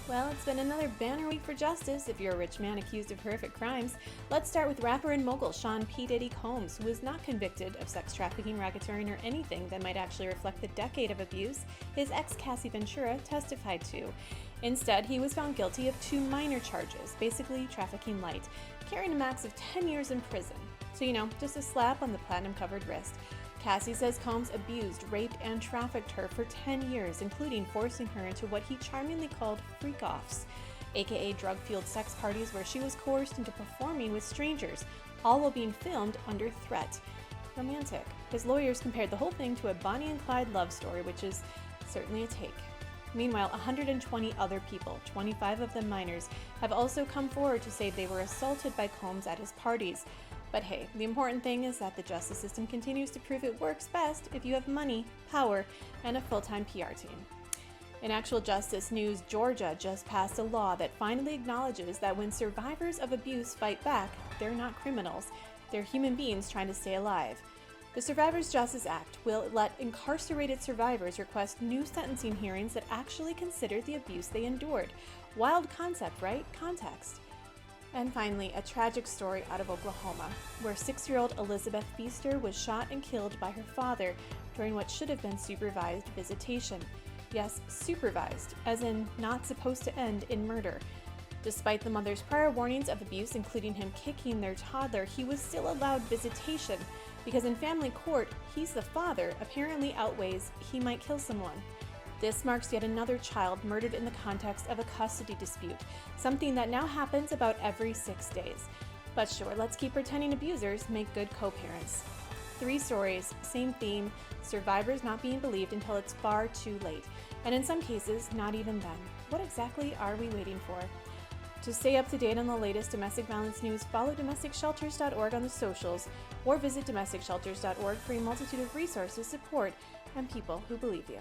Well, it's been another banner week for justice if you're a rich man accused of horrific crimes. Let's start with rapper and mogul Sean P. Diddy Combs, who was not convicted of sex trafficking, racketeering, or anything that might actually reflect the decade of abuse his ex Cassie Ventura testified to. Instead, he was found guilty of 2 minor charges, basically trafficking light, carrying a max of 10 years in prison. So, just a slap on the platinum-covered wrist. Cassie says Combs abused, raped, and trafficked her for 10 years, including forcing her into what he charmingly called freak-offs, aka drug-fueled sex parties where she was coerced into performing with strangers, all while being filmed under threat. Romantic. His lawyers compared the whole thing to a Bonnie and Clyde love story, which is certainly a take. Meanwhile, 120 other people, 25 of them minors, have also come forward to say they were assaulted by Combs at his parties. But hey, the important thing is that the justice system continues to prove it works best if you have money, power, and a full-time PR team. In actual justice news, Georgia just passed a law that finally acknowledges that when survivors of abuse fight back, they're not criminals. They're human beings trying to stay alive. The Survivors Justice Act will let incarcerated survivors request new sentencing hearings that actually consider the abuse they endured. Wild concept, right? Context. And finally, a tragic story out of Oklahoma, where 6-year-old Elizabeth Feaster was shot and killed by her father during what should have been supervised visitation. Yes, supervised, as in not supposed to end in murder. Despite the mother's prior warnings of abuse, including him kicking their toddler, he was still allowed visitation, because in family court, he's the father apparently outweighs he might kill someone. This marks yet another child murdered in the context of a custody dispute, something that now happens about every 6 days. But sure, let's keep pretending abusers make good co-parents. 3 stories, same theme, survivors not being believed until it's far too late, and in some cases, not even then. What exactly are we waiting for? To stay up to date on the latest domestic violence news, follow domesticshelters.org on the socials, or visit domesticshelters.org for a multitude of resources, support, and people who believe you.